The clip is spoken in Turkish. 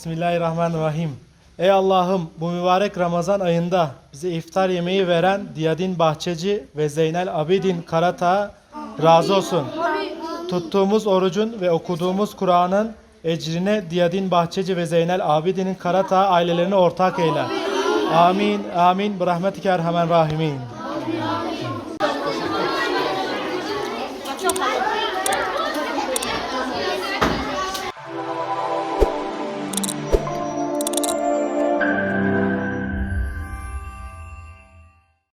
Bismillahirrahmanirrahim. Ey Allah'ım, bu mübarek Ramazan ayında bize iftar yemeği veren Diyadin Bahçeci ve Zeynel Abidin Karatağ razı olsun. Tuttuğumuz orucun ve okuduğumuz Kur'an'ın ecrine Diyadin Bahçeci ve Zeynel Abidin'in Karatağ ailelerine ortak eyle. Amin. Amin. Birahmetike erhamen rahimin.